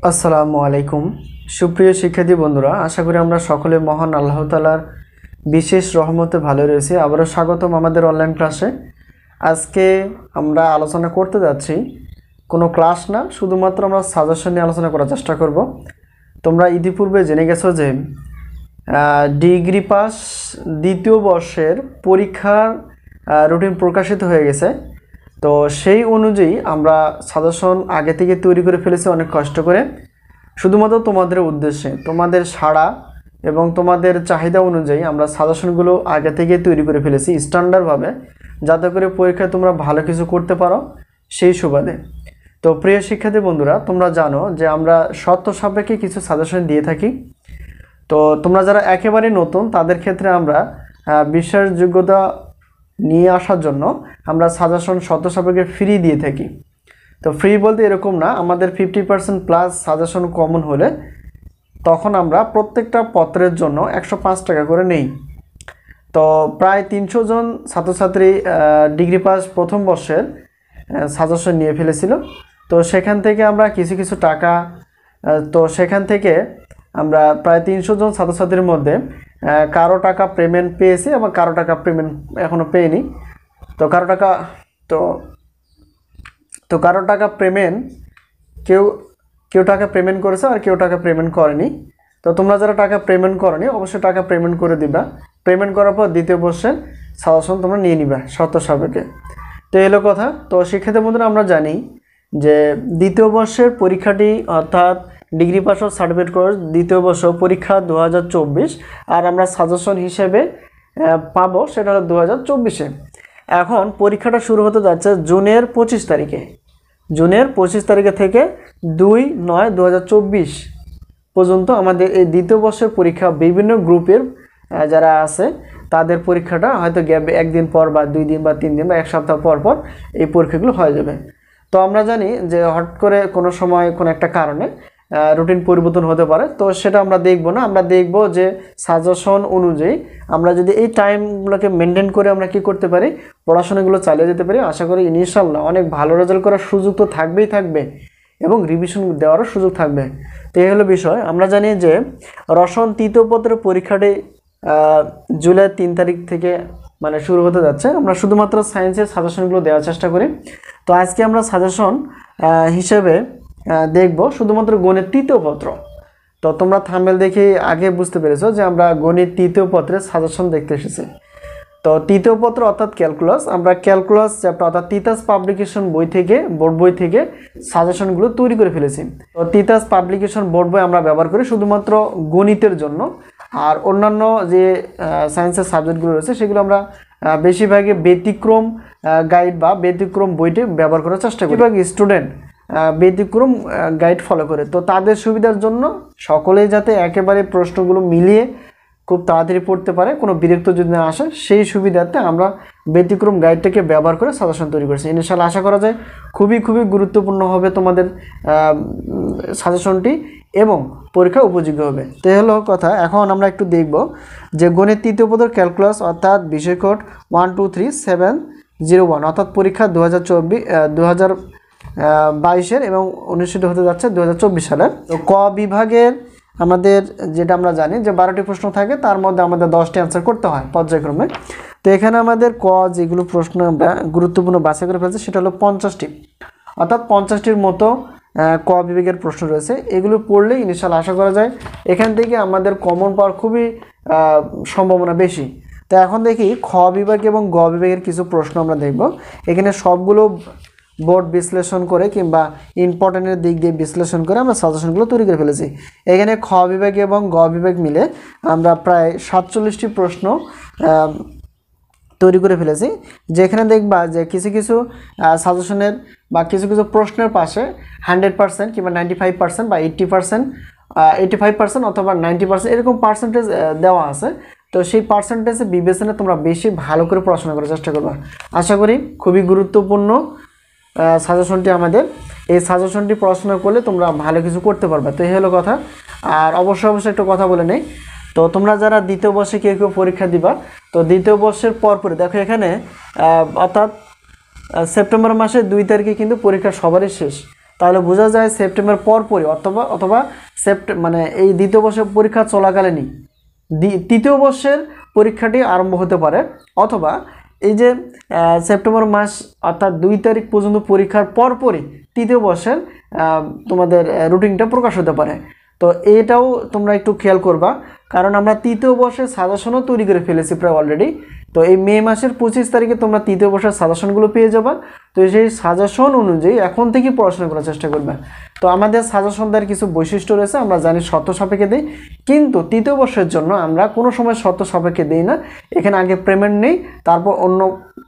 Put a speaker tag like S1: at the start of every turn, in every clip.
S1: আসসালামু আলাইকুম সুপ্রিয় শিক্ষার্থী বন্ধুরা, আশা করি আমরা সকলে মহান আল্লাহ তাআলার বিশেষ রহমতে ভালো রয়েছি। আবারও স্বাগতম আমাদের অনলাইন ক্লাসে। আজকে আমরা আলোচনা করতে যাচ্ছি কোনো ক্লাস না, শুধুমাত্র আমরা সাজেশন নিয়ে আলোচনা করার চেষ্টা করব। তোমরা ইতিপূর্বে জেনে গেছো যে ডিগ্রি পাস দ্বিতীয় বর্ষের পরীক্ষার রুটিন প্রকাশিত হয়ে গেছে। তো সেই অনুযায়ী আমরা সাজেশন আগে থেকে তৈরি করে ফেলেছি অনেক কষ্ট করে, শুধুমাত্র তোমাদের উদ্দেশ্যে, তোমাদের সাড়া এবং তোমাদের চাহিদা অনুযায়ী আমরা সাজেশনগুলো আগে থেকে তৈরি করে ফেলেছি স্ট্যান্ডার্ডভাবে, যাতে করে পরীক্ষায় তোমরা ভালো কিছু করতে পারো সেই সুবাদে। তো প্রিয় শিক্ষার্থী বন্ধুরা, তোমরা জানো যে আমরা শর্ত সাপেক্ষে কিছু সাজেশন দিয়ে থাকি। তো তোমরা যারা একেবারে নতুন তাদের ক্ষেত্রে আমরা বিশ্বাসযোগ্যতা নিয়ে আসার জন্য আমরা সাজেশন শর্ত সাপেক্ষে ফ্রি দিয়ে থাকি। তো ফ্রি বলতে এরকম না, আমাদের 50% প্লাস সাজেশন কমন হলে তখন আমরা প্রত্যেকটা পত্রের জন্য 105 টাকা করে নেই। তো প্রায় 300 জন ছাত্রছাত্রী ডিগ্রি পাস প্রথম বর্ষের সাজেশন নিয়ে ফেলেছিল। তো সেখান থেকে আমরা কিছু টাকা, তো সেখান থেকে আমরা প্রায় 300 জন ছাত্রছাত্রীর মধ্যে কারো টাকা পেমেন্ট পেয়েছি, এবং কারো টাকা পেমেন্ট এখনও পেইনি। তো কারো টাকা কারো টাকা পেমেন্ট কেউ টাকা পেমেন্ট করেছে আর কেউ টাকা পেমেন্ট করেনি। তো তোমরা যারা টাকা পেমেন্ট করনি অবশ্যই টাকা পেমেন্ট করে দিবা। পেমেন্ট করার পর দ্বিতীয় বর্ষের সাজেশন তোমরা নিয়ে নিবা শর্ত সাপেক্ষে। তো এলো কথা। তো শিক্ষার্থী বন্ধুরা, আমরা জানি যে দ্বিতীয় বর্ষের পরীক্ষাটি অর্থাৎ ডিগ্রি পাস ও সার্টিফিকেট কোর্স দ্বিতীয় বর্ষ পরীক্ষা 2024, আর আমরা সাজেশন হিসেবে পাবো সেটা হলো 2024-এ। এখন পরীক্ষাটা শুরু হতে যাচ্ছে জুনের 25 তারিখে। জুনের 25 তারিখে থেকে 2/9/2024 পর্যন্ত আমাদের এই দ্বিতীয় বর্ষের পরীক্ষা বিভিন্ন গ্রুপের যারা আছে তাদের পরীক্ষাটা হয়তো গ্যাপ একদিন পর বা 2 দিন বা 3 দিন বা 1 সপ্তাহ পর পর এই পরীক্ষাগুলো হয়ে যাবে। তো আমরা জানি যে হট করে কোনো সময় কোনো একটা কারণে রুটিন পরিবর্তন হতে পারে, তো সেটা আমরা দেখব না। আমরা দেখব যে সাজেশন অনুযায়ী আমরা যদি এই টাইমগুলোকে মেনটেন করে আমরা কি করতে পারি, পড়াশোনাগুলো চালিয়ে যেতে পারি। আশা করি ইনশাআল্লাহ অনেক ভালো রেজাল্ট করার সুযোগ তো থাকবে এবং রিভিশন দেওয়ারও সুযোগ থাকবে। তো এই হলো বিষয়। আমরা জানি যে রসায়ন তৃতীয় পত্রের পরীক্ষাটি জুলাই 3 তারিখ থেকে মানে শুরু হতে যাচ্ছে। আমরা শুধুমাত্র সায়েন্সের সাজেশনগুলো দেওয়ার চেষ্টা করি। তো আজকে আমরা সাজেশন হিসেবে দেখব শুধুমাত্র গণিত তৃতীয় পত্র। তো তোমরা থাম্বনেল দেখে আগে বুঝতে পেরেছো যে আমরা গণিত তৃতীয় পত্রের সাজেশন দেখতে এসেছি। তো তৃতীয় পত্র অর্থাৎ ক্যালকুলাস, আমরা ক্যালকুলাস চ্যাপ্টার অর্থাৎ তিতাস পাবলিকেশন বই থেকে, বোর্ড বই থেকে সাজেশনগুলো তৈরি করে ফেলেছি। তো তিতাস পাবলিকেশন বোর্ড বই আমরা ব্যবহার করি শুধুমাত্র গণিতের জন্য, আর অন্যান্য যে সায়েন্সের সাবজেক্টগুলো রয়েছে সেগুলো আমরা বেশিরভাগই ব্যতিক্রম গাইড বা ব্যতিক্রম বইটি ব্যবহার করার চেষ্টা করি। বেশিরভাগ স্টুডেন্ট ব্যতিক্রম গাইড ফলো করে, তো তাদের সুবিধার জন্য সকলেই যাতে একেবারে প্রশ্নগুলো মিলিয়ে খুব তাড়াতাড়ি পড়তে পারে, কোনো বিরক্ত যদি না আসে, সেই সুবিধার্থে আমরা ব্যতিক্রম গাইডটাকে ব্যবহার করে সাজেশন তৈরি করেছি। ইনশাআল্লাহ আশা করা যায় খুবই গুরুত্বপূর্ণ হবে তোমাদের সাজেশনটি এবং পরীক্ষা উপযোগী হবে। তো এই হলো কথা। এখন আমরা একটু দেখব যে গণিত তৃতীয় পত্র ক্যালকুলাস অর্থাৎ বিষয় কোড 123701 অর্থাৎ পরীক্ষা 2022-এর এবং অনুষ্ঠিত হতে যাচ্ছে 2024 সালের। তো ক বিভাগের আমাদের যেটা আমরা জানি যে 12টি প্রশ্ন থাকে, তার মধ্যে আমাদের 10টি অ্যান্সার করতে হয় পর্যায়ক্রমে। তো এখানে আমাদের ক যেগুলো প্রশ্ন আমরা গুরুত্বপূর্ণ বাছাই করে ফেলছে সেটা হলো 50টি, অর্থাৎ 50টির মতো ক বিভাগের প্রশ্ন রয়েছে। এগুলো পড়লেই ইনশাআল্লাহ আশা করা যায় এখান থেকে আমাদের কমন পাওয়ার খুবই সম্ভাবনা বেশি। তো এখন দেখি খ বিভাগ এবং গ বিভাগের কিছু প্রশ্ন আমরা দেখব। এখানে সবগুলো বোর্ড বিশ্লেষণ করে কিংবা ইম্পর্টেন্টের দিক দিয়ে বিশ্লেষণ করে আমরা সাজেশনগুলো তৈরি করে ফেলেছি। এখানে খ বিভাগ এবং গ বিভাগ মিলে আমরা প্রায় 47টি প্রশ্ন তৈরি করে ফেলেছি। যেখানে দেখবা যে কিছু সাজেশনের বা কিছু প্রশ্নের পাশে 100% কিংবা 95% বা 80%, 85% অথবা 90% এরকম পার্সেন্টেজ দেওয়া আছে। তো সেই পার্সেন্টেজে বিবেচনা তোমরা বেশি ভালো করে পড়াশোনা করার চেষ্টা করবা। আশা করি খুবই গুরুত্বপূর্ণ সাজেশনটি আমাদের। এই সাজেশনটি পড়াশোনা করলে তোমরা ভালো কিছু করতে পারবে। তো এই হলো কথা। আর অবশ্যই একটা কথা বলে নেই, তো তোমরা যারা দ্বিতীয় বর্ষে কেউ পরীক্ষা দিবা, তো দ্বিতীয় বর্ষের পরপরই দেখো এখানে অর্থাৎ সেপ্টেম্বর মাসের 2 তারিখে কিন্তু পরীক্ষা সবারই শেষ। তাহলে বোঝা যায় সেপ্টেম্বর পরপরই অথবা মানে এই দ্বিতীয় বর্ষের পরীক্ষা চলাকালীনই তৃতীয় বর্ষের পরীক্ষাটি আরম্ভ হতে পারে, অথবা এই যে সেপ্টেম্বর মাস অর্থাৎ 2 তারিখ পর্যন্ত পরীক্ষার পরপরই তৃতীয় বর্ষের তোমাদের রুটিনটা প্রকাশ হতে পারে। তো এটাও তোমরা একটু খেয়াল করবা, কারণ আমরা তৃতীয় বর্ষের সাজেশনও তৈরি করে ফেলেছি প্রায় অলরেডি। তো এই মে মাসের 25 তারিখে তোমরা তৃতীয় বর্ষের সাজেশনগুলো পেয়ে যাবা। তো সেই সাজেশন অনুযায়ী এখন থেকে পড়াশোনা করার চেষ্টা করবে। তো আমাদের সাজেশন দেওয়ার কিছু বৈশিষ্ট্য রয়েছে, আমরা জানি শর্ত সাপেক্ষে দিই, কিন্তু তৃতীয় বর্ষের জন্য আমরা কোনো সময় শর্ত সাপেক্ষে দিই না। এখানে আগে পেমেন্ট নেই,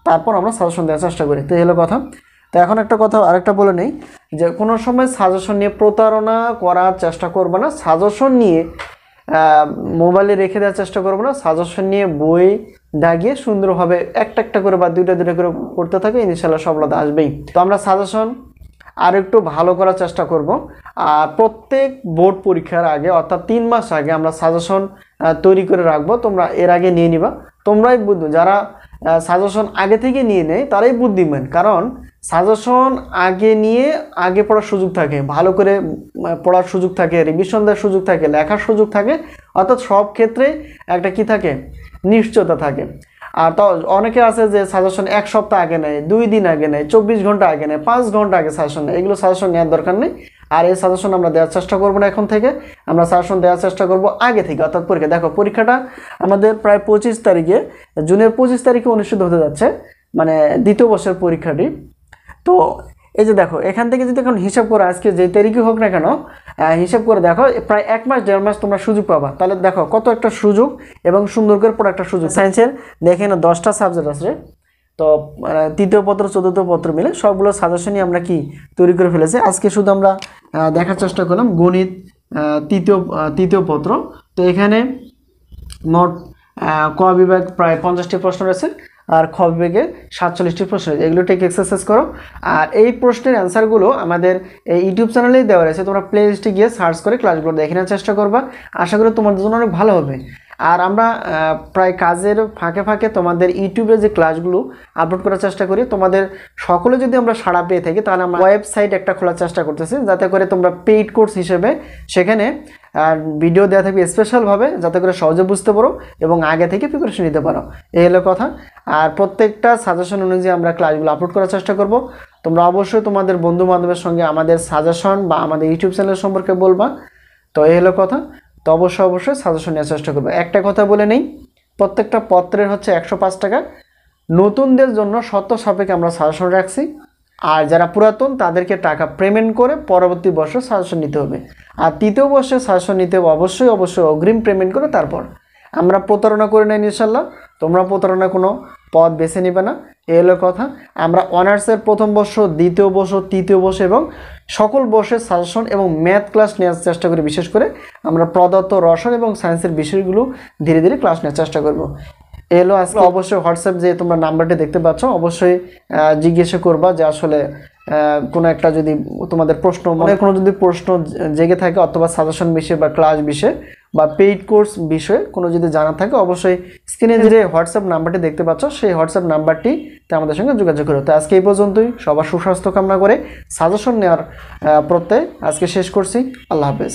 S1: তারপর আমরা সাজেশন দেওয়ার চেষ্টা করি। তো এই হলো কথা। তো এখন একটা কথা আরেকটা বলে নেই, যে কোনো সময় সাজেশন নিয়ে প্রতারণা করার চেষ্টা করবে না, সাজেশন নিয়ে মোবাইলে রেখে দেওয়ার চেষ্টা করবো না, সাজেশন নিয়ে বই দাগিয়ে সুন্দরভাবে একটা করে বা দুইটা করে করতে থাকে, ইনশাল্লাহ সফলতা আসবেই। তো আমরা সাজেশন আর একটু ভালো করার চেষ্টা করব। আর প্রত্যেক বোর্ড পরীক্ষার আগে অর্থাৎ 3 মাস আগে আমরা সাজেশন তৈরি করে রাখবো, তোমরা এর আগে নিয়ে নিবা। তোমরাই বুদ্ধি, যারা সাজেশন আগে থেকে নিয়ে নেয় তারাই বুদ্ধিমান, কারণ সাজেশন আগে নিয়ে আগে পড়ার সুযোগ থাকে, ভালো করে পড়ার সুযোগ থাকে, রিভিশন দেওয়ার সুযোগ থাকে, লেখার সুযোগ থাকে, অর্থাৎ সব ক্ষেত্রে একটা কি থাকে, নিশ্চয়তা থাকে। আর তো অনেকে আছে যে সাজেশন 1 সপ্তাহ আগে নেয়, 2 দিন আগে নেয়, 24 ঘন্টা আগে নেয়, 5 ঘন্টা আগে সাজেশন নেয়। এগুলো সাজেশন নেওয়ার দরকার নেই। আর এই সাজেশন আমরা দেওয়ার চেষ্টা করবো না, এখন থেকে আমরা সাজেশন দেওয়ার চেষ্টা করবো আগে থেকে, অর্থাৎ পরীক্ষা। দেখো পরীক্ষাটা আমাদের প্রায় 25 তারিখে, জুনের 25 তারিখে অনুষ্ঠিত হতে যাচ্ছে, মানে দ্বিতীয় বর্ষের পরীক্ষাটি। তো এই যে দেখো, এখান থেকে যদি এখন হিসাব করে আজকে যে তারিখই হোক না কেন, হিসাব করে দেখো প্রায় 1 মাস 1.5 মাস তোমরা সুযোগ পাবা। তাহলে দেখো কত একটা সুযোগ এবং সুন্দর করে পড়া একটা সুযোগ। সায়েন্সের দেখে না 10টা সাবজেক্ট আছে, তো তৃতীয় পত্র চতুর্থ পত্র মিলে সবগুলো সাজেশনই আমরা কি তৈরি করে ফেলেছি। আজকে শুধু আমরা দেখার চেষ্টা করলাম গণিত তৃতীয় পত্র। তো এখানে মোট ক বিভাগ প্রায় 50টি প্রশ্ন রয়েছে, আর খ বিভাগে 47টি প্রশ্ন রয়েছে। এগুলো টেক এক্সারসাইজ করো। আর এই প্রশ্নের অ্যান্সারগুলো আমাদের এই ইউটিউব চ্যানেলেই দেওয়া রয়েছে, তোমরা প্লে লিস্টে গিয়ে সার্চ করে ক্লাসগুলো দেখে নেওয়ার চেষ্টা করবা। আশা করি তোমাদের জন্য অনেক ভালো হবে। আর আমরা প্রায় কাজের ফাঁকে ফাঁকে তোমাদের ইউটিউবে যে ক্লাসগুলো আপলোড করার চেষ্টা করি, তোমাদের সকলে যদি আমরা সাড়া পেয়ে থাকি, তাহলে আমরা ওয়েবসাইট একটা খোলার চেষ্টা করতেছি, যাতে করে তোমরা পেইড কোর্স হিসেবে সেখানে ভিডিও দেওয়া থাকবে স্পেশালভাবে, যাতে করে সহজে বুঝতে পারো এবং আগে থেকে প্রিপারেশন নিতে পারো। এই হলো কথা। আর প্রত্যেকটা সাজেশন অনুযায়ী আমরা ক্লাসগুলো আপলোড করার চেষ্টা করব। তোমরা অবশ্যই তোমাদের বন্ধু বান্ধবের সঙ্গে আমাদের সাজেশন বা আমাদের ইউটিউব চ্যানেল সম্পর্কে বলবা। তো এই হলো কথা। তো অবশ্যই সাজেশন নেওয়ার চেষ্টা করবে। একটা কথা বলে নেই, প্রত্যেকটা পত্রের হচ্ছে 105 টাকা। নতুনদের জন্য শর্ত সাপেক্ষে আমরা সাজেশন রাখছি, আর যারা পুরাতন তাদেরকে টাকা পেমেন্ট করে পরবর্তী বর্ষে সাজেশন নিতে হবে। আর তৃতীয় বর্ষে সাজেশন নিতে হবে অবশ্যই অগ্রিম পেমেন্ট করে। তারপর আমরা প্রতারণা করে নেই ইনশাল্লাহ, তোমরা প্রতারণা কোনো পথ বেছে নেবে না। এই হলো কথা। আমরা অনার্সের প্রথম বর্ষ, দ্বিতীয় বর্ষ, তৃতীয় বর্ষ এবং সকল বর্ষের সাজেশন এবং ম্যাথ ক্লাস নেওয়ার চেষ্টা করি। বিশেষ করে আমরা পদার্থ, রসায়ন এবং সায়েন্সের বিষয়গুলো ধীরে ধীরে ক্লাস নেওয়ার চেষ্টা করব। এলো আজকে। অবশ্যই হোয়াটসঅ্যাপ যে তোমরা নাম্বারটি দেখতে পাচ্ছ, অবশ্যই জিজ্ঞাসা করবা যে আসলে কোনো একটা যদি তোমাদের প্রশ্ন, মানে কোনো যদি প্রশ্ন জেগে থাকে, অথবা সাজেশন বিষয়ে বা ক্লাস বিষয়ে বা পেইড কোর্স বিষয়ে কোনো যদি জানা থাকে, অবশ্যই স্ক্রিনে যে হোয়াটসঅ্যাপ নাম্বারটি দেখতে পাচ্ছ, সেই হোয়াটসঅ্যাপ নাম্বারটিতে আমাদের সঙ্গে যোগাযোগ করো। তো আজকে এই পর্যন্তই। সবার সুস্বাস্থ্য কামনা করে সাজেশন নেওয়ার প্রত্যয় আজকে শেষ করছি। আল্লাহ হাফেজ।